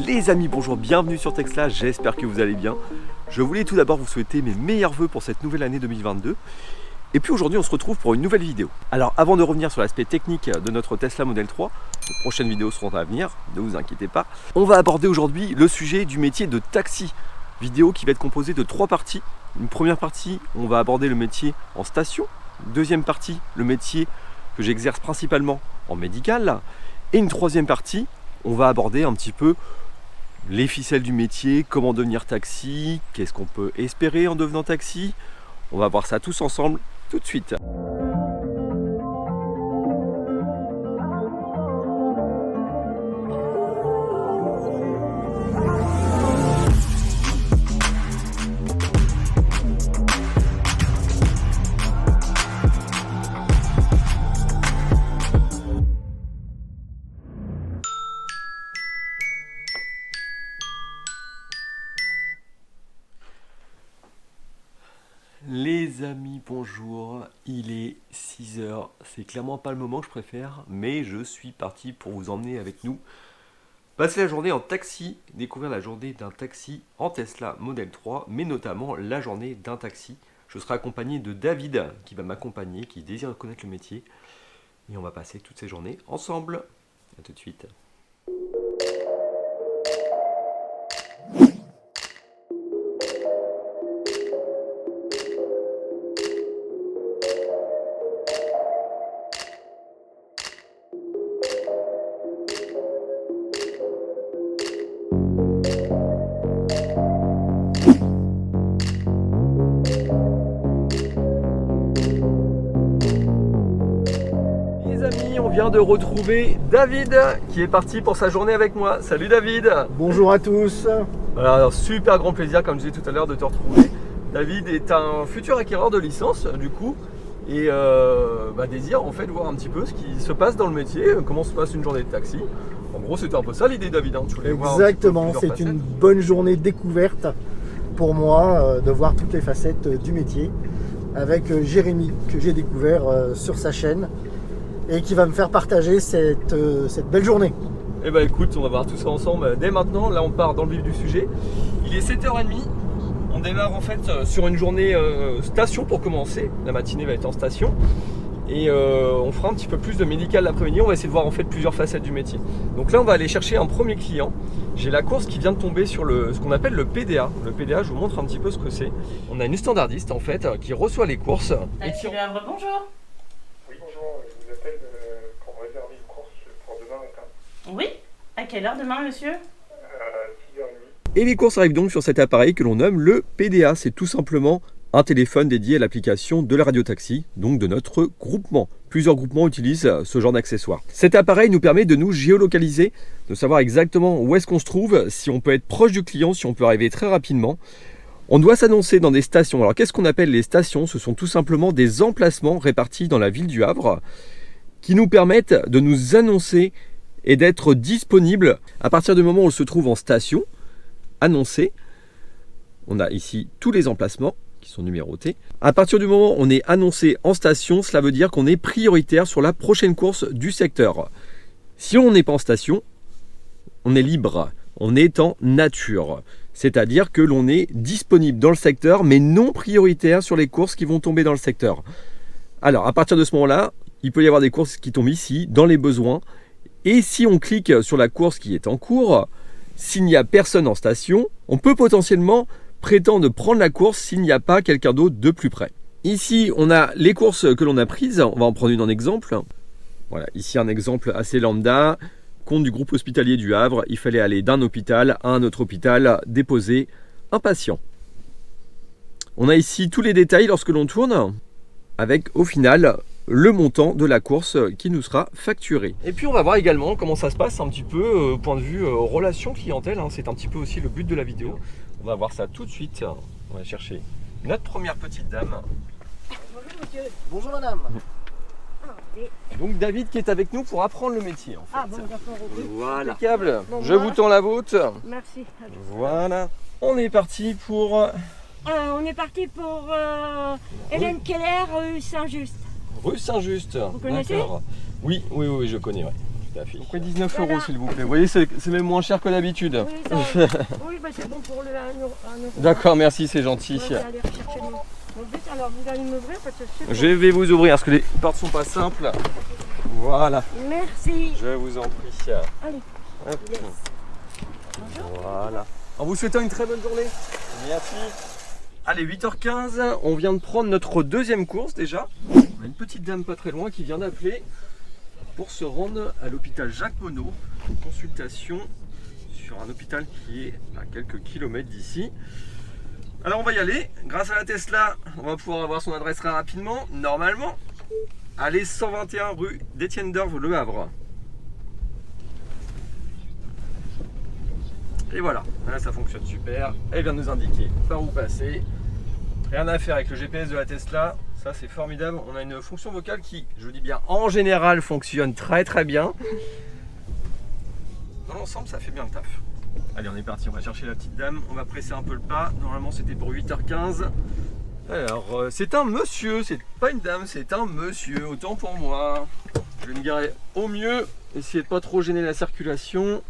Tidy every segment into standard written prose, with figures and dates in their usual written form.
Les amis, bonjour, bienvenue sur Texla, j'espère que vous allez bien. Je voulais tout d'abord vous souhaiter mes meilleurs vœux pour cette nouvelle année 2022. Et puis aujourd'hui on se retrouve pour une nouvelle vidéo. Alors avant de revenir sur l'aspect technique de notre Tesla Model 3, de prochaines vidéos seront à venir, ne vous inquiétez pas. On va aborder aujourd'hui le sujet du métier de taxi. Vidéo qui va être composée de 3 parties. Une première partie, on va aborder le métier en station. Deuxième partie, le métier que j'exerce principalement en médical. Et une troisième partie, on va aborder un petit peu les ficelles du métier, comment devenir taxi, qu'est-ce qu'on peut espérer en devenant taxi. On va voir ça tous ensemble tout de suite. Les amis, bonjour, il est 6h, c'est clairement pas le moment que je préfère, mais je suis parti pour vous emmener avec nous passer la journée en taxi, découvrir la journée d'un taxi en Tesla Model 3, mais notamment la journée d'un taxi. Je serai accompagné de David qui va m'accompagner, qui désire connaître le métier, et on va passer toutes ces journées ensemble. A tout de suite. On vient de retrouver David qui est parti pour sa journée avec moi. Salut David. Bonjour à tous. Voilà, un super grand plaisir comme je disais tout à l'heure de te retrouver. David est un futur acquéreur de licence du coup et désire en fait voir un petit peu ce qui se passe dans le métier, comment se passe une journée de taxi. En gros c'était un peu ça l'idée David, Tu voulais Exactement, voir c'est une bonne journée découverte pour moi de voir toutes les facettes du métier avec Jérémy que j'ai découvert sur sa chaîne et qui va me faire partager cette belle journée. Eh ben écoute, on va voir tout ça ensemble dès maintenant. Là on part dans le vif du sujet. Il est 7h30. On démarre en fait sur une journée station pour commencer. La matinée va être en station. Et on fera un petit peu plus de médical l'après-midi. On va essayer de voir en fait plusieurs facettes du métier. Donc là on va aller chercher un premier client. J'ai la course qui vient de tomber sur ce qu'on appelle le PDA. Le PDA, je vous montre un petit peu ce que c'est. On a une standardiste en fait qui reçoit les courses. Taxi Le Havre, bonjour. Oui, bonjour, je vous appelle pour réserver une course pour demain matin. Oui. À quelle heure demain, monsieur? 6h30. Et les courses arrivent donc sur cet appareil que l'on nomme le PDA. C'est tout simplement un téléphone dédié à l'application de la radiotaxi, donc de notre groupement. Plusieurs groupements utilisent ce genre d'accessoire. Cet appareil nous permet de nous géolocaliser, de savoir exactement où est-ce qu'on se trouve, si on peut être proche du client, si on peut arriver très rapidement. On doit s'annoncer dans des stations. Alors qu'est-ce qu'on appelle les stations? Ce sont tout simplement des emplacements répartis dans la ville du Havre qui nous permettent de nous annoncer et d'être disponibles à partir du moment où on se trouve en station, annoncé. On a ici tous les emplacements qui sont numérotés. À partir du moment où on est annoncé en station, cela veut dire qu'on est prioritaire sur la prochaine course du secteur. Si on n'est pas en station, on est libre, on est en nature. C'est-à-dire que l'on est disponible dans le secteur, mais non prioritaire sur les courses qui vont tomber dans le secteur. Alors, à partir de ce moment-là, il peut y avoir des courses qui tombent ici, dans les besoins. Et si on clique sur la course qui est en cours, s'il n'y a personne en station, on peut potentiellement prétendre prendre la course s'il n'y a pas quelqu'un d'autre de plus près. Ici, on a les courses que l'on a prises. On va en prendre une en exemple. Voilà, ici un exemple assez lambda. Compte du groupe hospitalier du Havre. Il fallait aller d'un hôpital à un autre hôpital, déposer un patient. On a ici tous les détails lorsque l'on tourne, avec au final le montant de la course qui nous sera facturé. Et puis on va voir également comment ça se passe un petit peu au point de vue relation clientèle. C'est un petit peu aussi le but de la vidéo. On va voir ça tout de suite. On va chercher notre première petite dame. Bonjour monsieur. Bonjour madame. Donc David qui est avec nous pour apprendre le métier en fait. Ah bon, d'accord, ok. Voilà. Impeccable. Bon, Je voilà. vous tends la vôtre. Merci. Voilà. On est parti pour On est parti pour Hélène Keller, rue Saint-Just. rue Saint-Just. Vous connaissez? D'accord. Oui, je connais. Ouais. affiche. Donc, 19 Voilà. euros s'il vous plaît. Vous voyez, c'est même moins cher que d'habitude. Oui, oui bah, c'est bon pour le 1 euro. D'accord, merci, c'est gentil. Ouais, je vais aller rechercher mon but. Alors, vous allez m'ouvrir parce que c'est Je vais vous ouvrir parce que les portes sont pas simples. Voilà, Merci. je vous en prie. Allez. Hop. Yes. Bonjour. Voilà. En vous souhaitant une très bonne journée. Merci. Allez, 8h15, on vient de prendre notre deuxième course déjà. On a une petite dame pas très loin qui vient d'appeler pour se rendre à l'hôpital Jacques Monod. Consultation sur un hôpital qui est à quelques kilomètres d'ici. Alors on va y aller. Grâce à la Tesla, on va pouvoir avoir son adresse très rapidement. Normalement, allez 121 rue d'Étienne d'Orve, Le Havre. Et voilà, là ça fonctionne super. Elle vient de nous indiquer par où passer. Rien à faire avec le GPS de la Tesla, ça c'est formidable. On a une fonction vocale qui, je vous dis bien, en général fonctionne très très bien. Dans l'ensemble, ça fait bien le taf. Allez, on est parti, on va chercher la petite dame. On va presser un peu le pas. Normalement, c'était pour 8h15. Alors, c'est un monsieur, c'est pas une dame, c'est un monsieur, autant pour moi. Je vais me garer au mieux, essayer de pas trop gêner la circulation.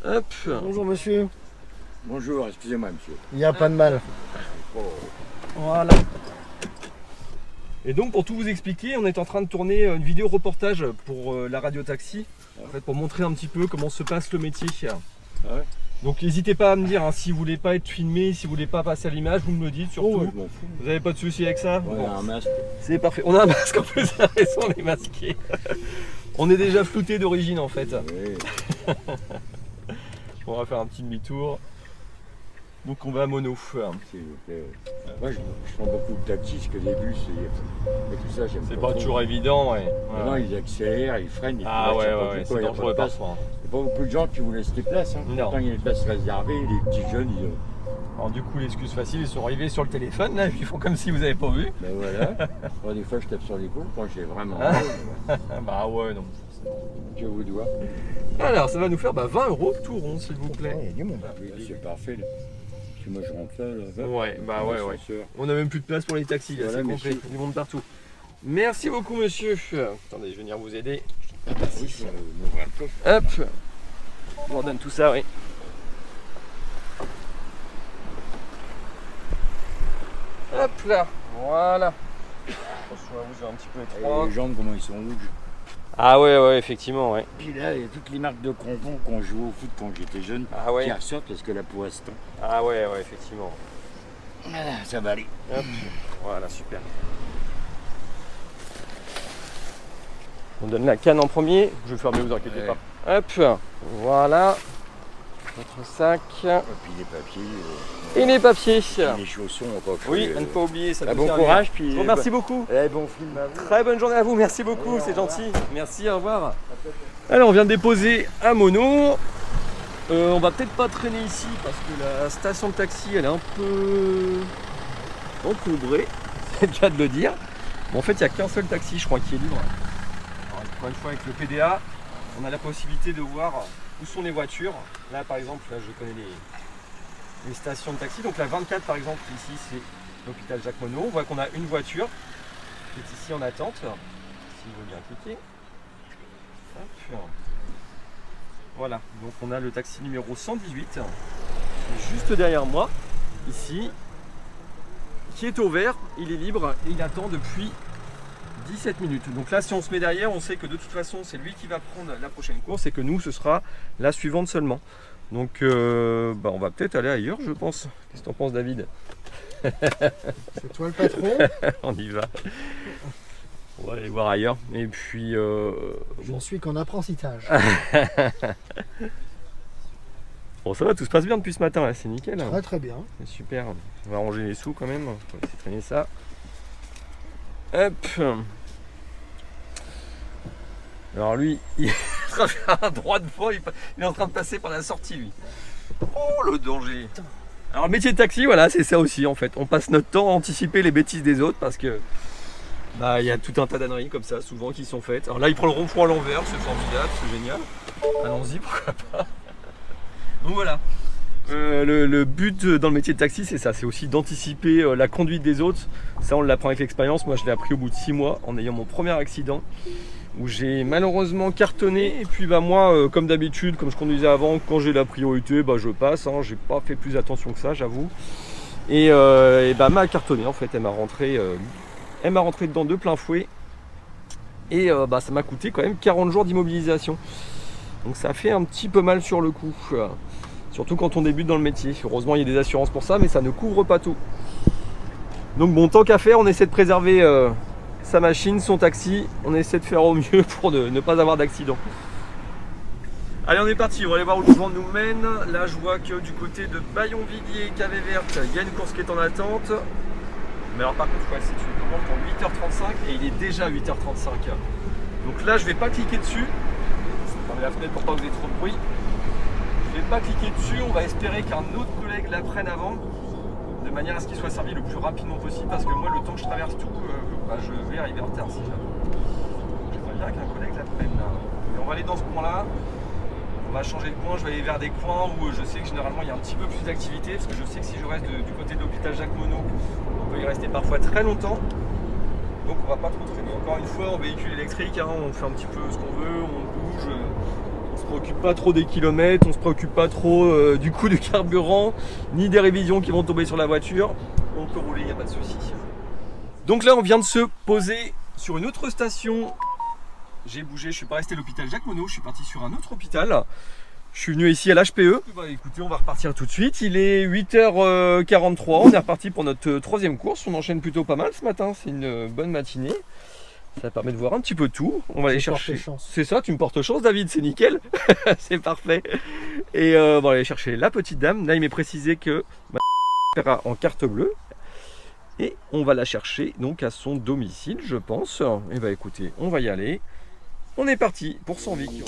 Hop. Bonjour monsieur. Bonjour, excusez-moi monsieur. Il n'y a pas de mal. Voilà. Et donc pour tout vous expliquer, on est en train de tourner une vidéo reportage pour la radio taxi, en fait, pour montrer un petit peu comment se passe le métier. Ah ouais. Donc n'hésitez pas à me dire hein, si vous voulez pas être filmé, si vous voulez pas passer à l'image, vous me le dites surtout. Oh, ouais, je m'en fous. Vous n'avez pas de souci avec ça? Ouais, Bon, un masque. c'est parfait. On a un masque en plus, on est masqué. On est déjà flouté d'origine en fait. Oui. On va faire un petit demi-tour. Donc on va à Monod. S'il vous plaît. Moi je prends beaucoup de taxis parce que les bus et tout ça j'aime C'est pas toujours évident, ouais. Non, ils accélèrent, ils freinent. Ah ouais, ouais, c'est Il n'y a dangereux pas de place. parfois. Il n'y a pas beaucoup de gens qui vous laissent des places. Hein. Non. Pourtant il y a des places réservées, les petits jeunes ils ont. Alors du coup l'excuse facile, ils sont arrivés sur le téléphone là, ils font comme si vous n'avez pas vu. Ben voilà. Moi des fois je tape sur l'épaule quand j'ai vraiment Ah. mal. Bah ouais non. Je vous dois. Alors ça va nous faire 20 euros tout rond s'il vous Ouais, plaît. il y a du monde. C'est parfait. Là. Parce que moi je rentre là. Ouais, bah ouais, ouais. Ascenseur. On a même plus de place pour les taxis là, Voilà, c'est complet, merci. du monde partout. Merci beaucoup monsieur. Attendez, je vais venir vous aider. Oui, ça m'ouvre un peu. Hop. Je vous redonne tout ça, oui. Hop là, voilà. Attention à vous, c'est un petit peu étroit. Les jambes comment ils sont rouges. Ah ouais, ouais, effectivement, ouais. Puis là, il y a toutes les marques de crampons qu'on jouait au foot quand j'étais jeune Ah ouais. qui ressortent parce que la peau se tend. Ah ouais, ouais, effectivement. Voilà, ça va aller. Hop. Voilà, super. On donne la canne en premier. Je vais fermer, vous inquiétez Ouais. pas. Hop, voilà. Notre sac. Et puis les papiers, Et les papiers. les chaussons, on va pas Oui, à ne pas oublier, ça peut bon servir. courage, puis. Je vous remercie beaucoup. Bon film à vous. Très bonne journée à vous, merci beaucoup, Allez, c'est au revoir. gentil. Merci, au revoir. Alors on vient de déposer à Monod. On va peut-être pas traîner ici parce que la station de taxi elle est un peu encombrée, c'est le cas de le dire. Bon, en fait il n'y a qu'un seul taxi je crois qui est libre. Alors, encore une fois avec le PDA, on a la possibilité de voir où sont les voitures. Là par exemple, là je connais les stations de taxi. Donc la 24 par exemple ici c'est l'hôpital Jacques Monod. On voit qu'on a une voiture qui est ici en attente. S'il veut bien cliquer. Hop. Voilà, donc on a le taxi numéro 118 qui est juste derrière moi, ici, qui est au vert, il est libre et il attend depuis 17 minutes. Donc là si on se met derrière, on sait que de toute façon c'est lui qui va prendre la prochaine course et que nous ce sera la suivante seulement. Donc on va peut-être aller ailleurs je pense. Qu'est-ce que t'en penses David? C'est toi le patron. On y va. On va aller voir ailleurs. Et puis Je ne suis qu'en apprentissage. bon ça va, tout se passe bien depuis ce matin là, c'est nickel. Très très bien. C'est super. On va ranger les sous quand même. On va laisser traîner ça. Hop. Alors lui, il est en train de faire un droit devant, il est en train de passer par la sortie lui. Oh le danger. Alors le métier de taxi, voilà, c'est ça aussi en fait. On passe notre temps à anticiper les bêtises des autres parce que il y a tout un tas d'âneries comme ça souvent qui sont faites. Alors là il prend le rond-point à l'envers, c'est formidable, c'est génial. Allons-y, pourquoi pas. Donc voilà. Le but dans le métier de taxi c'est ça, c'est aussi d'anticiper la conduite des autres. Ça on l'apprend avec l'expérience, moi je l'ai appris au bout de 6 mois en ayant mon premier accident où j'ai malheureusement cartonné. Et puis bah moi, comme d'habitude, comme je conduisais avant, quand j'ai la priorité, bah je passe. Hein. J'ai pas fait plus attention que ça, j'avoue. Et bah m'a cartonné en fait. Elle m'a rentré dedans de plein fouet. Et bah ça m'a coûté quand même 40 jours d'immobilisation. Donc ça fait un petit peu mal sur le coup. Surtout quand on débute dans le métier. Heureusement il y a des assurances pour ça, mais ça ne couvre pas tout. Donc bon, tant qu'à faire, on essaie de préserver sa machine, son taxi. On essaie de faire au mieux pour ne pas avoir d'accident. Allez, on est parti, on va aller voir où le vent nous mène. Là, je vois que du côté de Bayon-Villiers, Cavé Verte, il y a une course qui est en attente. Mais alors par contre, c'est une commande pour 8h35 et il est déjà 8h35. Donc là, je vais pas cliquer dessus. Je vais fermer la fenêtre pour pas que vous ayez trop de bruit. Je vais pas cliquer dessus, on va espérer qu'un autre collègue la prenne avant, de manière à ce qu'il soit servi le plus rapidement possible, parce que moi, le temps que je traverse tout, je vais arriver en retard si jamais. J'aimerais bien qu'un collègue la prenne. Et on va aller dans ce coin-là. On va changer de coin, je vais aller vers des coins où je sais que généralement il y a un petit peu plus d'activité, parce que je sais que si je reste du côté de l'hôpital Jacques Monod, on peut y rester parfois très longtemps. Donc on va pas trop traîner. Encore une fois, en véhicule électrique, hein, on fait un petit peu ce qu'on veut, on bouge, on se préoccupe pas trop des kilomètres, on se préoccupe pas trop du coût du carburant, ni des révisions qui vont tomber sur la voiture. On peut rouler, il n'y a pas de souci. Donc là on vient de se poser sur une autre station. J'ai bougé, je suis pas resté à l'hôpital Jacques Monod, je suis parti sur un autre hôpital. Je suis venu ici à l'HPE. Bah écoutez, on va repartir tout de suite. Il est 8h43, on est reparti pour notre troisième course. On enchaîne plutôt pas mal ce matin, c'est une bonne matinée. Ça permet de voir un petit peu tout. On va aller chercher. C'est ça, tu me portes chance David, c'est nickel. C'est parfait. Et on va aller chercher la petite dame. Là il m'est précisé que ma sera en carte bleue. Et on va la chercher donc à son domicile, je pense. Et bah écoutez, on va y aller. On est parti pour 100 vies.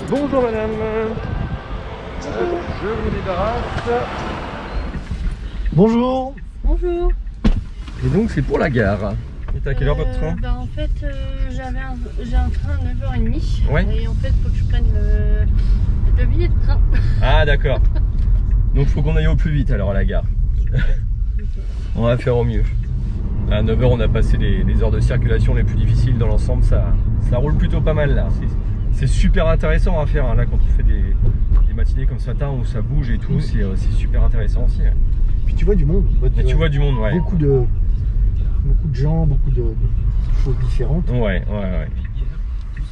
Bonjour madame. Je vous débarrasse. Bonjour. Bonjour. Et donc c'est pour la gare. Et t'as quelle heure votre train? En fait, j'ai un train à 9h30. Ouais. Et en fait, il faut que je prenne le billet de train. Ah d'accord. Donc il faut qu'on aille au plus vite alors à la gare. On va faire au mieux. À 9h on a passé les heures de circulation les plus difficiles dans l'ensemble, ça roule plutôt pas mal là. C'est super intéressant à faire hein, là quand on fait des matinées comme ce matin où ça bouge et tout, c'est super intéressant aussi. Hein. Puis tu vois du monde. Tu vois du monde, ouais. Beaucoup de gens, beaucoup de choses différentes. Ouais.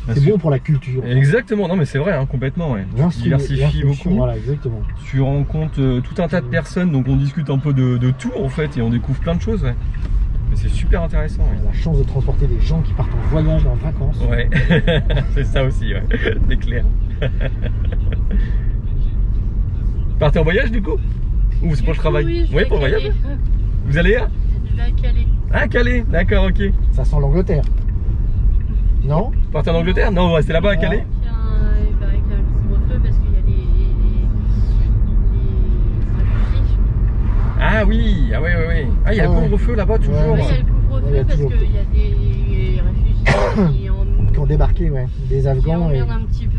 C'est bon pour la culture. Exactement, non mais c'est vrai, hein, complètement. Ouais. Tu diversifies beaucoup. Voilà, exactement. Tu rencontres tout un tas de personnes, donc on discute un peu de tout en fait et on découvre plein de choses. Ouais. Mais c'est super intéressant. Ouais. On a la chance de transporter des gens qui partent en voyage, en vacances. Ouais, c'est ça aussi, ouais. C'est clair. Partez en voyage du coup? Ou c'est pour le travail? Oui, pour le voyage. Vous allez à? Je vais à Calais. Ah, Calais, d'accord, ok. Ça sent l'Angleterre. Non? Partez en Angleterre? Non, on va rester là-bas à Calais? Il paraît qu'il y a un couvre-feu parce qu'il y a les réfugiés. Ah oui, oui. Ah, il y a le couvre-feu là-bas toujours. Oui, il y a le couvre-feu parce qu'il y a des réfugiés qui ont débarqué, ouais. Des Afghans. Qui emmerdent un petit peu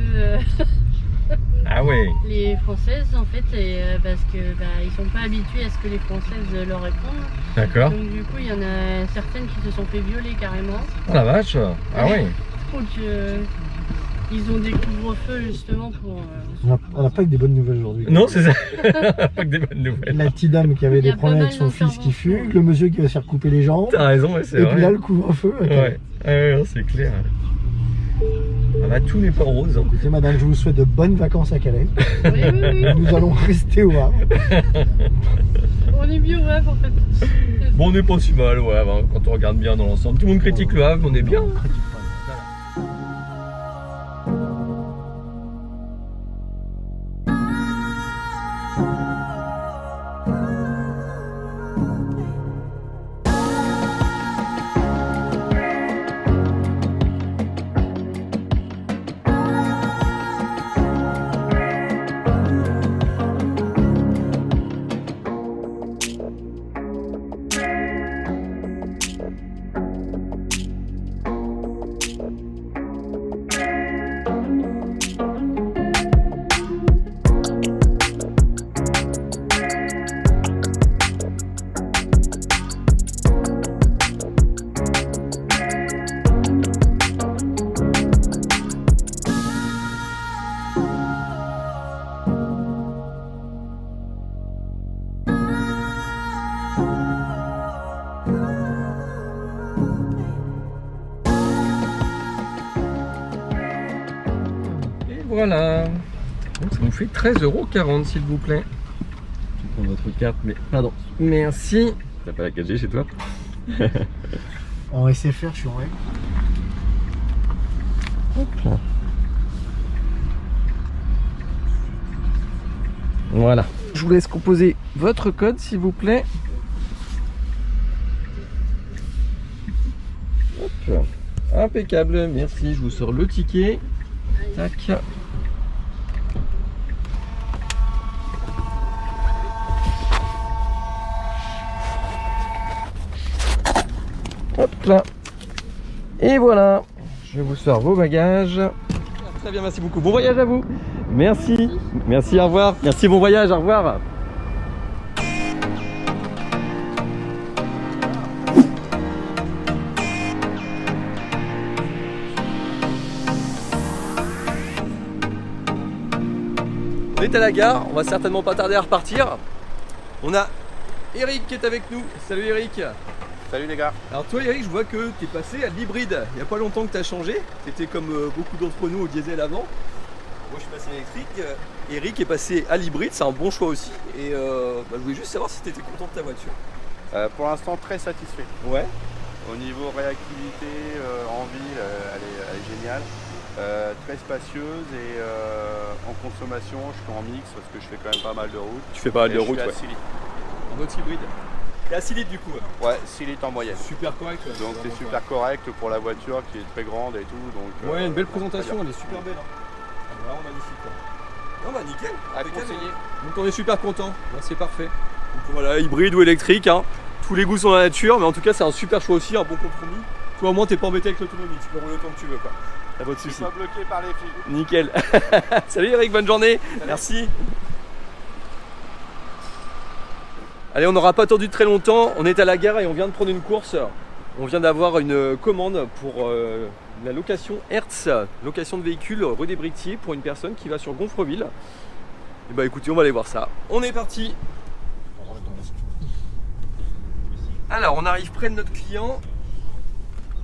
ah ouais. les Françaises en fait, parce que ils sont pas habitués à ce que les Françaises leur répondent. D'accord. Donc du coup, il y en a certaines qui se sont fait violer carrément. Oh la vache. Ah ouais. Donc ils ont des couvre-feux justement pour... On n'a pas que des bonnes nouvelles aujourd'hui. Non, c'est ça. Pas que des bonnes nouvelles. La petite dame qui avait des problèmes avec son fils qui fugue, le monsieur qui va se faire couper les jambes. T'as raison, ouais, c'est vrai. Et puis là, le couvre-feu. Ouais, c'est clair. Ah bah, tout n'est pas rose. Hein. Écoutez, madame, je vous souhaite de bonnes vacances à Calais. Oui. Nous allons rester au Havre. On est mieux au Havre en fait. Bon, on n'est pas si mal au Havre, hein, quand on regarde bien dans l'ensemble. Tout le monde critique le Havre, mais on est bien. voilà. Donc, ça nous fait 13,40 € s'il vous plaît. Je vais prendre votre carte, mais pardon. Merci. T'as pas la 4G chez toi? En SFR, je suis en règle. Hop là. Voilà. Je vous laisse composer votre code s'il vous plaît. Hop. Impeccable, merci. Je vous sors le ticket. Tac. Hop là. Et voilà. Je vous sors vos bagages. Très bien, merci beaucoup. Bon voyage à vous. Merci. Merci, au revoir. Merci, bon voyage, au revoir. On est à la gare, on va certainement pas tarder à repartir. On a Eric qui est avec nous. Salut Eric. Salut les gars. Alors toi Eric, je vois que tu es passé à l'hybride. Il n'y a pas longtemps que tu as changé. Tu étais comme beaucoup d'entre nous au diesel avant. Moi je suis passé à l'électrique. Eric est passé à l'hybride, c'est un bon choix aussi. Et je voulais juste savoir si tu étais content de ta voiture. Pour l'instant très satisfait. Ouais. Au niveau réactivité en ville, elle est géniale. Très spacieuse et en consommation, je suis en mix parce que je fais quand même pas mal de route. Tu fais pas mal de route, ouais. ouais. 6 litres. En mode hybride. Et à 6 litres du coup. Ouais, 6 litres en moyenne. Super correct. Donc c'est super correct pour la voiture qui est très grande et tout. Donc, ouais, une belle présentation, elle est super belle. Hein. Elle est vraiment magnifique. Quoi. Non bah nickel. À conseiller. Donc on est super content. C'est parfait. Donc voilà, hybride ou électrique, hein. Tous les goûts sont dans la nature, mais en tout cas c'est un super choix aussi, un bon compromis. Toi au moins t'es pas embêté avec l'autonomie, tu peux rouler autant que tu veux quoi. T'as pas de Je suis soucis. pas bloqué par les filles. Nickel. Salut Eric, bonne journée. Salut. Merci. Allez, on n'aura pas attendu très longtemps. On est à la gare et on vient de prendre une course. On vient d'avoir une commande pour la location Hertz, location de véhicules rue des Brictiers pour une personne qui va sur Gonfreville. Et bah écoutez, on va aller voir ça. On est parti. Alors, on arrive près de notre client.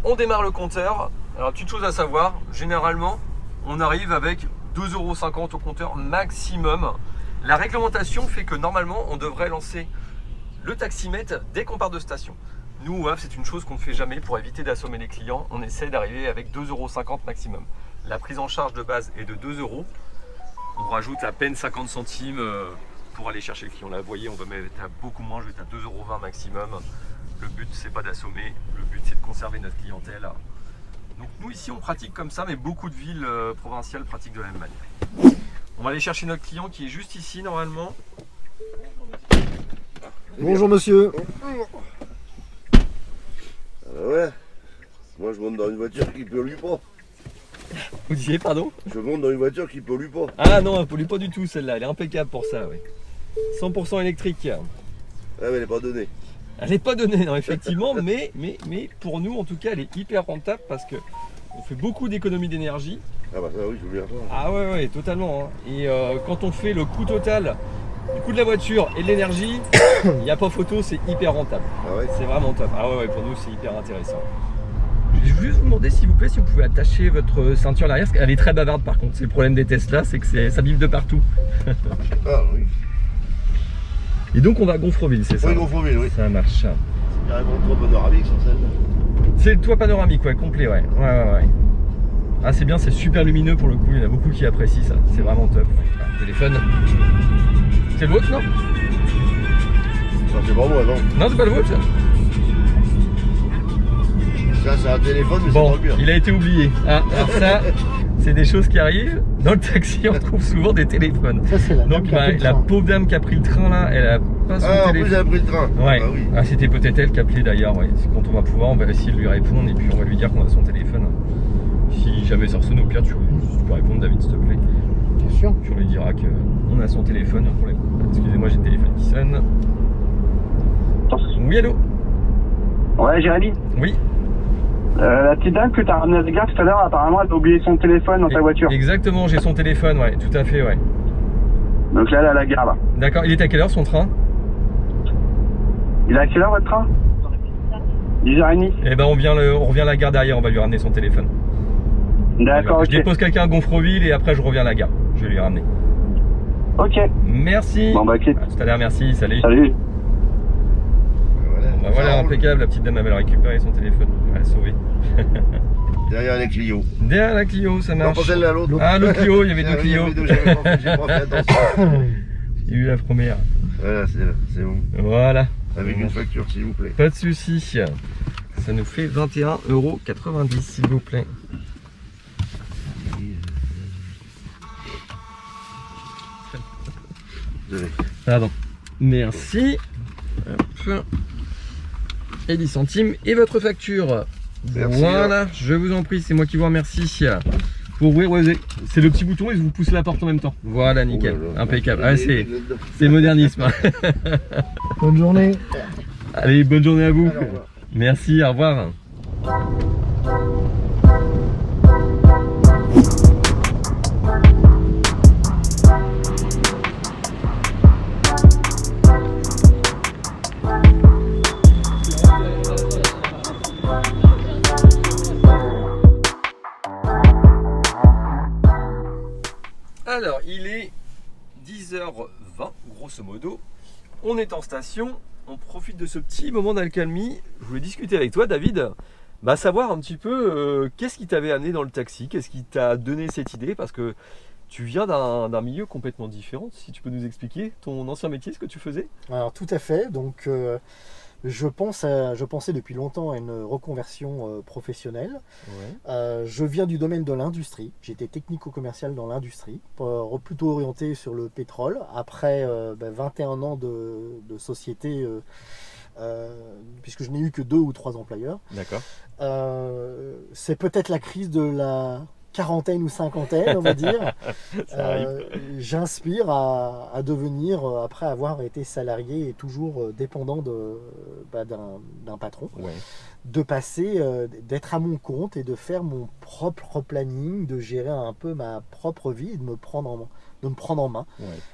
On démarre le compteur. Alors, petite chose à savoir, généralement, on arrive avec 2,50 € au compteur maximum. La réglementation fait que normalement, on devrait lancer le taximètre dès qu'on part de station. Nous, WAF, c'est une chose qu'on ne fait jamais pour éviter d'assommer les clients. On essaie d'arriver avec 2,50 € maximum. La prise en charge de base est de 2 €. On rajoute à peine 50 centimes pour aller chercher le client. Là, vous voyez, on va mettre à beaucoup moins, je vais être à 2,20 € maximum. Le but, c'est pas d'assommer, le but, c'est de conserver notre clientèle. Donc nous, ici, on pratique comme ça, mais beaucoup de villes provinciales pratiquent de la même manière. On va aller chercher notre client qui est juste ici, normalement. Bonjour monsieur. Ouais, moi je monte dans une voiture qui pollue pas. Vous disiez, pardon? Je monte dans une voiture qui pollue pas. Ah non, elle ne pollue pas du tout celle-là, elle est impeccable pour ça, oui. 100% électrique. Ah mais elle est pas donnée. Elle n'est pas donnée, non, effectivement, mais pour nous, en tout cas, elle est hyper rentable parce que on fait beaucoup d'économies d'énergie. Ah bah ça oui, je voulais pas. Ah ouais, totalement. Hein. Et quand on fait le coût total du coût de la voiture et de l'énergie, il n'y a pas photo, c'est hyper rentable. Ah ouais. C'est vraiment top. Ah ouais, pour nous, c'est hyper intéressant. Je vais juste vous demander, s'il vous plaît, si vous pouvez attacher votre ceinture à l'arrière, parce qu'elle est très bavarde par contre. C'est le problème des Tesla, c'est que ça biffe de partout. Ah oui. Et donc on va à Gonfreville, c'est ça? Oui, Gonfreville, oui. Ça marche. Il y a un gros toit panoramique sur celle. C'est le toit panoramique, ouais, complet, ouais. Ouais. Ah c'est bien, c'est super lumineux pour le coup, il y en a beaucoup qui apprécient ça, c'est vraiment top. Ah, téléphone. C'est le vôtre, non? Ça c'est pas moi, non. Non, c'est pas le vôtre ça? Ça c'est un téléphone, mais Bon, c'est pas le mien. il a été oublié. Ah, alors ça, c'est des choses qui arrivent. Dans le taxi, on trouve souvent des téléphones. Ça c'est la dame Donc qui a pris le la train. pauvre dame qui a pris le train là, elle a pas son Ah, en plus téléphone. elle a pris le train. Ouais, Ah oui. ah, c'était peut-être elle qui a appelé d'ailleurs. Ouais. Quand on va pouvoir, on va essayer de lui répondre et puis on va lui dire qu'on a son téléphone. Si jamais ça ressonne, au pire, tu peux répondre, David, s'il te plaît. Bien sûr. Tu lui diras qu'on a son téléphone. Excusez-moi, j'ai le téléphone qui sonne. Oui, allô? Ouais, Jérémy. Oui. La petite dame que t'as ramenée à la gare tout à l'heure, apparemment elle a oublié son téléphone dans sa voiture. Exactement, j'ai son téléphone, ouais, tout à fait, ouais. Donc là, elle est à la gare, là. D'accord, il est à quelle heure son train? Il est à quelle heure votre train? 10h30. Eh ben on revient à la gare derrière, on va lui ramener son téléphone. D'accord, Je ok. dépose quelqu'un à Gonfreville et après je reviens à la gare. Je vais lui ramener. Ok. Merci. Bon, bah, ok. À tout à l'heure, merci, salut. Salut. Voilà, Bah voilà, impeccable, la petite dame avait récupéré son téléphone. Elle a sauvé. derrière les Clio. Derrière la Clio, ça Non, marche. pas celle-là, l'autre. Ah, l'autre Clio, il y avait deux Il y Clio. avait deux, j'avais pas fait attention. J'ai eu la première. Voilà, c'est bon. Voilà. Avec une facture, s'il vous plaît. Pas de soucis. Ça nous fait 21,90 € s'il vous plaît. Désolé. Pardon. Merci. Hop. Et 10 centimes. Et votre facture. Merci, Voilà, je vous en prie, c'est moi qui vous remercie. Pour ouvrir, ouais, c'est le petit bouton et vous poussez la porte en même temps. Voilà, nickel. Oh là là. Impeccable. Ah, c'est modernisme. Bonne journée. Allez, bonne journée à vous. Alors, voilà. Merci, au revoir. Alors, il est 10h20, grosso modo. On est en station. On profite de ce petit moment d'accalmie. Je voulais discuter avec toi, David. Savoir un petit peu qu'est-ce qui t'avait amené dans le taxi, qu'est-ce qui t'a donné cette idée, parce que tu viens d'un milieu complètement différent. Si tu peux nous expliquer ton ancien métier, ce que tu faisais. Alors tout à fait, donc je pensais depuis longtemps à une reconversion professionnelle. Je viens du domaine de l'industrie, j'étais technico-commercial dans l'industrie, plutôt orienté sur le pétrole. Après 21 ans de société, puisque je n'ai eu que 2 ou 3 employeurs. D'accord. C'est peut-être la crise de la quarantaine ou cinquantaine, on va dire. J'inspire à devenir, après avoir été salarié et toujours dépendant d'un patron, de passer, d'être à mon compte et de faire mon propre planning, de gérer un peu ma propre vie et de me prendre en main.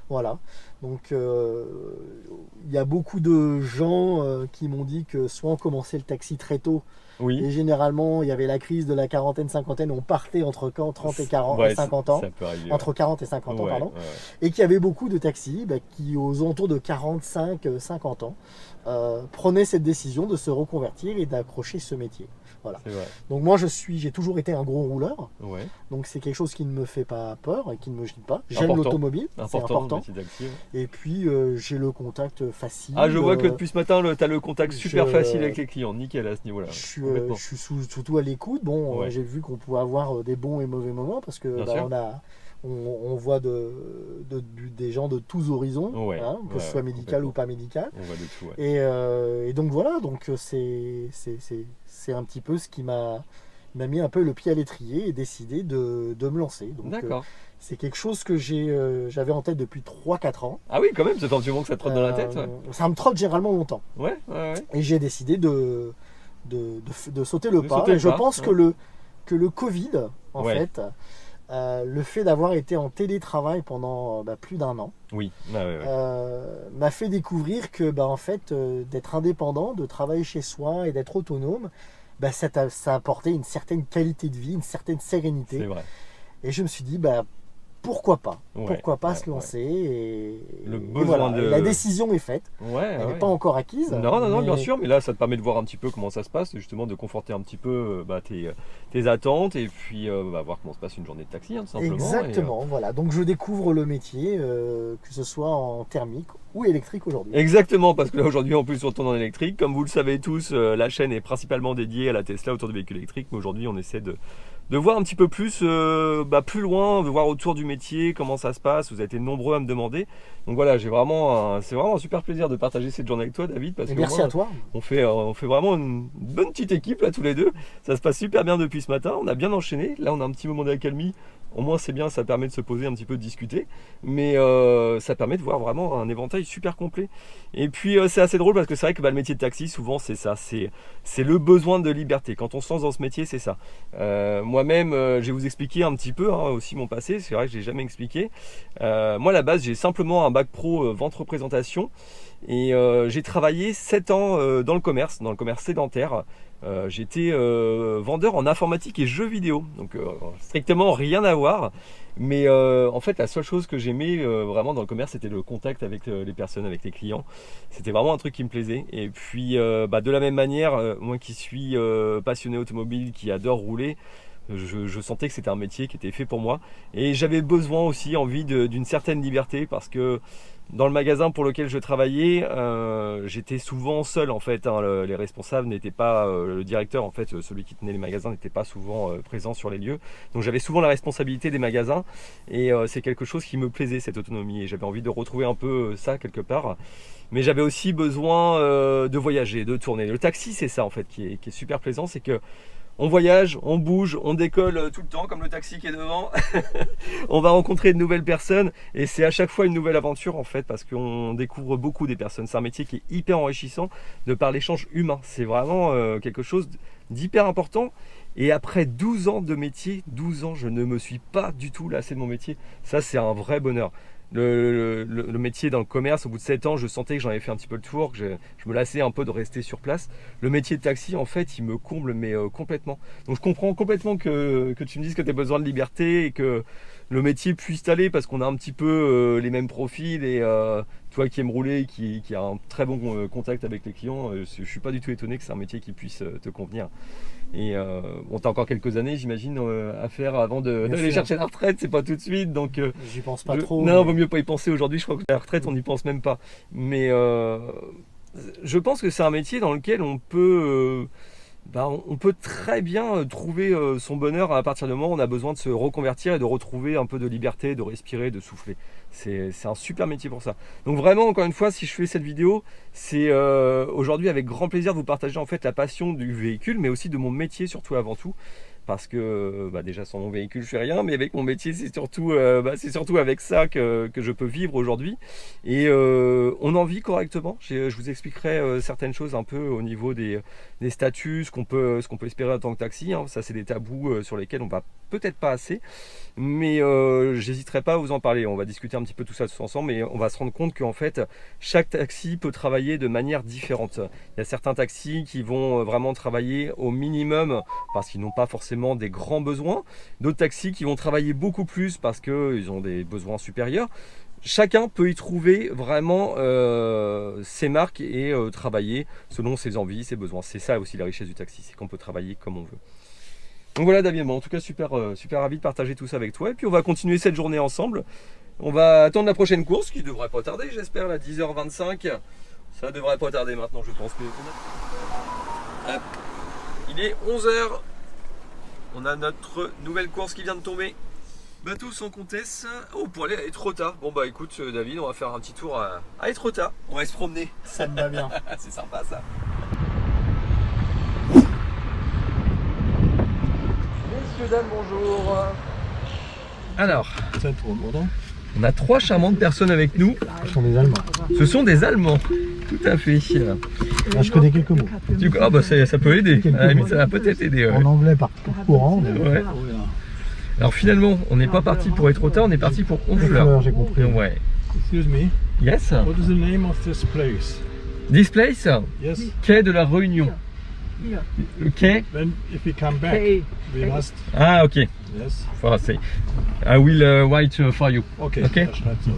Voilà. Donc il y a beaucoup de gens qui m'ont dit que soit on commençait le taxi très tôt, et généralement il y avait la crise de la quarantaine, cinquantaine, on partait entre 30 et 50 ans, entre 40 et 50 ans, pardon, et qu'il y avait beaucoup de taxis qui aux alentours de 45-50 ans prenaient cette décision de se reconvertir et d'accrocher ce métier. Voilà. Donc moi j'ai toujours été un gros rouleur, donc c'est quelque chose qui ne me fait pas peur et qui ne me gêne pas. J'aime l'automobile, c'est important. Et puis j'ai le contact facile. Ah, je vois que depuis ce matin tu as le contact super facile avec les clients, nickel à ce niveau là. Je suis surtout à l'écoute. J'ai vu qu'on pouvait avoir des bons et mauvais moments parce que on voit des gens de tous horizons, que ce soit médical ou pas médical. On voit de tout, et donc voilà, donc c'est un petit peu ce qui m'a mis un peu le pied à l'étrier et décidé de me lancer. Donc c'est quelque chose que j'avais en tête depuis 3-4 ans. Ah oui, quand même, ça fait un petit moment que ça te trotte dans la tête. Ça me trotte généralement longtemps. Et j'ai décidé de sauter le pas. Et je pense que le Covid, en fait, le fait d'avoir été en télétravail pendant plus d'1 an, m'a fait découvrir que en fait, d'être indépendant, de travailler chez soi et d'être autonome, ça apportait une certaine qualité de vie, une certaine sérénité. C'est vrai. Et je me suis dit, pourquoi pas se lancer et la décision est faite. Elle n'est pas encore acquise. Non, bien sûr, mais là ça te permet de voir un petit peu comment ça se passe, justement de conforter un petit peu tes attentes et puis voir comment se passe une journée de taxi, tout simplement. Exactement, voilà. Donc je découvre le métier, que ce soit en thermique ou électrique aujourd'hui. Exactement, parce que là aujourd'hui en plus on tourne en électrique. Comme vous le savez tous, la chaîne est principalement dédiée à la Tesla autour du véhicule électrique, mais aujourd'hui on essaie de voir un petit peu plus plus loin, de voir autour du métier comment ça se passe. Vous avez été nombreux à me demander, donc voilà, c'est vraiment un super plaisir de partager cette journée avec toi, David, parce que merci à toi. On fait vraiment une bonne petite équipe là tous les deux. Ça se passe super bien depuis ce matin, on a bien enchaîné. Là on a un petit moment d'accalmie, au moins c'est bien, ça permet de se poser un petit peu, de discuter, mais ça permet de voir vraiment un éventail super complet. Et puis c'est assez drôle parce que c'est vrai que le métier de taxi, souvent c'est ça, c'est le besoin de liberté. Quand on se lance dans ce métier, c'est ça. Moi-même, je vais vous expliquer un petit peu aussi mon passé, c'est vrai que je l'ai jamais expliqué. Moi à la base, j'ai simplement un bac pro vente représentation et j'ai travaillé 7 ans dans le commerce sédentaire. J'étais vendeur en informatique et jeux vidéo, donc strictement rien à voir. Mais en fait, la seule chose que j'aimais vraiment dans le commerce, c'était le contact avec les personnes, avec les clients. C'était vraiment un truc qui me plaisait. Et puis, de la même manière, moi qui suis passionné automobile, qui adore rouler, je sentais que c'était un métier qui était fait pour moi. Et j'avais besoin aussi, envie d'une certaine liberté, parce que dans le magasin pour lequel je travaillais, j'étais souvent seul en fait. Les responsables n'étaient pas, le directeur en fait, celui qui tenait les magasins n'était pas souvent présent sur les lieux. Donc j'avais souvent la responsabilité des magasins et c'est quelque chose qui me plaisait, cette autonomie. Et j'avais envie de retrouver un peu ça quelque part. Mais j'avais aussi besoin de voyager, de tourner. Le taxi, c'est ça en fait qui est super plaisant, c'est que on voyage, on bouge, on décolle tout le temps comme le taxi qui est devant. On va rencontrer de nouvelles personnes et c'est à chaque fois une nouvelle aventure en fait, parce qu'on découvre beaucoup des personnes. C'est un métier qui est hyper enrichissant de par l'échange humain. C'est vraiment quelque chose d'hyper important. Et après 12 ans de métier, 12 ans, je ne me suis pas du tout lassé de mon métier. Ça, c'est un vrai bonheur. Le métier dans le commerce, au bout de 7 ans, je sentais que j'en avais fait un petit peu le tour, que je me lassais un peu de rester sur place. Le métier de taxi, en fait, il me comble, mais complètement. Donc je comprends complètement que tu me dises que tu as besoin de liberté et que le métier puisse t'aller, parce qu'on a un petit peu les mêmes profils. Et toi qui aimes rouler, qui a un très bon contact avec les clients, je ne suis pas du tout étonné que c'est un métier qui puisse te convenir. Et bon, t'as encore quelques années, j'imagine, à faire avant d'aller chercher la retraite. C'est pas tout de suite, donc j'y pense pas trop. Non, vaut mieux pas y penser aujourd'hui. Je crois que la retraite, on n'y pense même pas. Mais je pense que c'est un métier dans lequel on peut très bien trouver son bonheur à partir du moment où on a besoin de se reconvertir et de retrouver un peu de liberté, de respirer, de souffler. C'est un super métier pour ça. Donc vraiment, encore une fois, si je fais cette vidéo, c'est aujourd'hui avec grand plaisir de vous partager en fait la passion du véhicule, mais aussi de mon métier surtout avant tout. Parce que déjà sans mon véhicule je fais rien, mais avec mon métier c'est surtout avec ça que je peux vivre aujourd'hui. Et on en vit correctement. Je vous expliquerai certaines choses un peu au niveau des statuts, ce qu'on peut espérer en tant que taxi, hein. Ça c'est des tabous sur lesquels on va peut-être pas assez, mais j'hésiterai pas à vous en parler. On va discuter un petit peu tout ça tous ensemble, mais on va se rendre compte qu'en fait chaque taxi peut travailler de manière différente. Il y a certains taxis qui vont vraiment travailler au minimum parce qu'ils n'ont pas forcément des grands besoins, d'autres taxis qui vont travailler beaucoup plus parce qu'ils ont des besoins supérieurs. Chacun peut y trouver vraiment ses marques et travailler selon ses envies, ses besoins. C'est ça aussi la richesse du taxi, c'est qu'on peut travailler comme on veut. Donc voilà Damien, en tout cas super ravi de partager tout ça avec toi. Et puis on va continuer cette journée ensemble. On va attendre la prochaine course qui devrait pas tarder, j'espère, à 10h25. Ça devrait pas tarder maintenant, je pense. Hop. Il est 11h. On a notre nouvelle course qui vient de tomber. Bateau sans comtesse. Oh, pour aller à Etretat. Bon bah écoute David, on va faire un petit tour à Etretat. On va se promener. Ça me va bien. C'est sympa ça. Messieurs, dames, bonjour. Alors, on a 3 charmantes personnes avec nous. Ce sont des Allemands. Ce sont des Allemands. Tout à fait. Là, je connais quelques mots. Ah bah ça peut aider. À la limite, ça va peut-être aider. Ouais. En anglais par courant. Mais... Ouais. Alors finalement, on n'est pas parti pour Etretat, on est parti pour Honfleur. J'ai compris. Ouais. Excuse me. Yes. What is the name of this place? This place? Yes. Quai de la Réunion. Le quai. Then if we come back, we must. Ah ok. Yes. Enfin, c'est. I will write for you. Okay. Okay. Das schreibt so.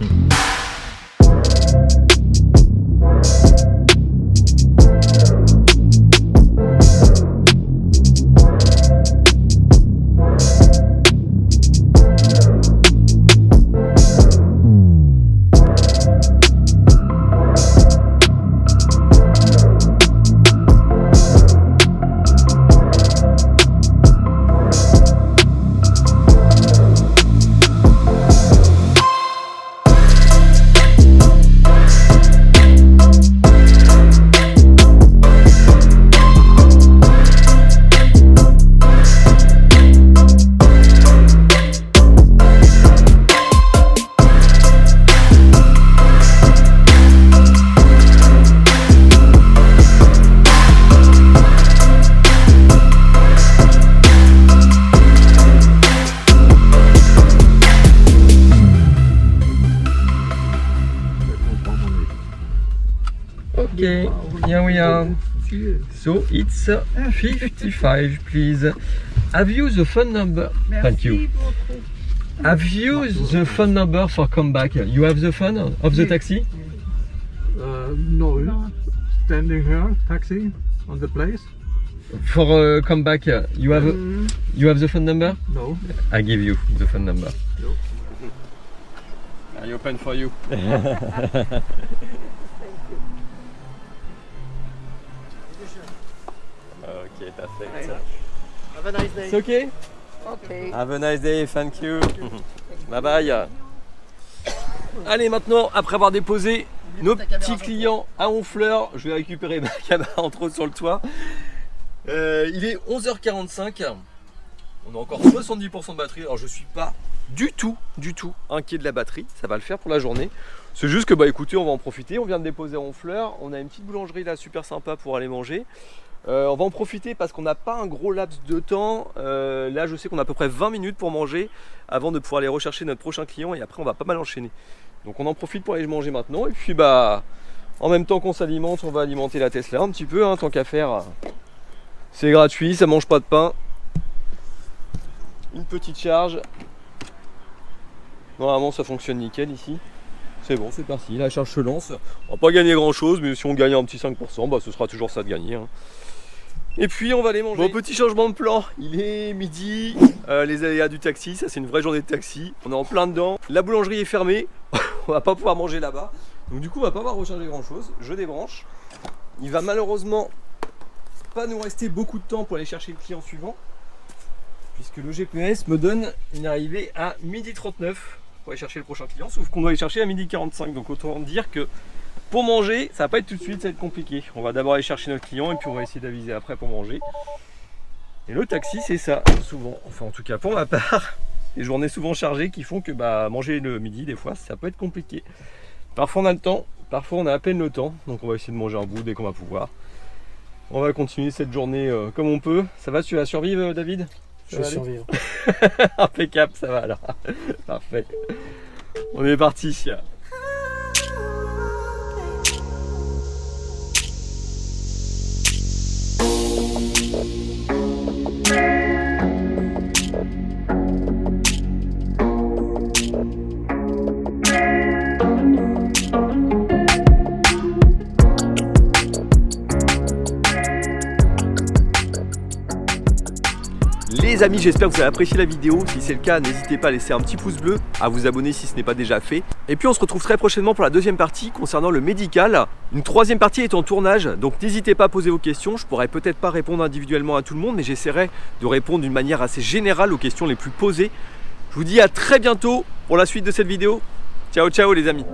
Okay, here we are. So it's 55, please. Have you the phone number? Thank you. Have you the phone number for comeback? You have the phone of the taxi? No. Standing here, taxi on the place? For comeback, you have the phone number? No. I give you the phone number. No. I open for you. Okay, perfect. Have a nice day. It's okay? Ok. Have a nice day, thank you. Bye bye. Allez, maintenant, après avoir déposé nos petits clients à Honfleur, je vais récupérer ma caméra entre autres sur le toit. Il est 11h45. On a encore 70% de batterie. Alors je suis pas du tout inquiet de la batterie. Ça va le faire pour la journée. C'est juste que bah écoutez, on va en profiter. On vient de déposer à Honfleur. On a une petite boulangerie là super sympa pour aller manger. On va en profiter parce qu'on n'a pas un gros laps de temps. Là je sais qu'on a à peu près 20 minutes pour manger avant de pouvoir aller rechercher notre prochain client et après on va pas mal enchaîner. Donc on en profite pour aller manger maintenant et puis bah en même temps qu'on s'alimente, on va alimenter la Tesla un petit peu hein, tant qu'à faire. C'est gratuit, ça mange pas de pain. Une petite charge. Normalement ça fonctionne nickel ici. C'est bon, c'est parti, la charge se lance. On va pas gagner grand chose, mais si on gagne un petit 5%, bah ce sera toujours ça de gagner. Hein. Et puis on va aller manger. Bon, petit changement de plan, il est midi, les aléas du taxi, ça c'est une vraie journée de taxi. On est en plein dedans, la boulangerie est fermée, on va pas pouvoir manger là-bas. Donc du coup on va pas pouvoir recharger grand chose, je débranche. Il va malheureusement pas nous rester beaucoup de temps pour aller chercher le client suivant. Puisque le GPS me donne une arrivée à 12h39 pour aller chercher le prochain client, sauf qu'on doit aller chercher à 12h45. Donc autant dire que pour manger, ça va pas être tout de suite, ça va être compliqué. On va d'abord aller chercher notre client et puis on va essayer d'aviser après pour manger. Et le taxi c'est ça, souvent, enfin en tout cas pour ma part, les journées souvent chargées qui font que bah, manger le midi des fois ça peut être compliqué. Parfois on a le temps, parfois on a à peine le temps, donc on va essayer de manger un bout dès qu'on va pouvoir. On va continuer cette journée comme on peut. Ça va, tu vas survivre David? Je vais survivre. Impeccable, ça va alors. Parfait. On est parti. Les amis, j'espère que vous avez apprécié la vidéo. Si c'est le cas, n'hésitez pas à laisser un petit pouce bleu, à vous abonner si ce n'est pas déjà fait. Et puis on se retrouve très prochainement pour la deuxième partie concernant le médical. Une troisième partie est en tournage, donc n'hésitez pas à poser vos questions. Je pourrais peut-être pas répondre individuellement à tout le monde, mais j'essaierai de répondre d'une manière assez générale aux questions les plus posées. Je vous dis à très bientôt pour la suite de cette vidéo. Ciao ciao les amis.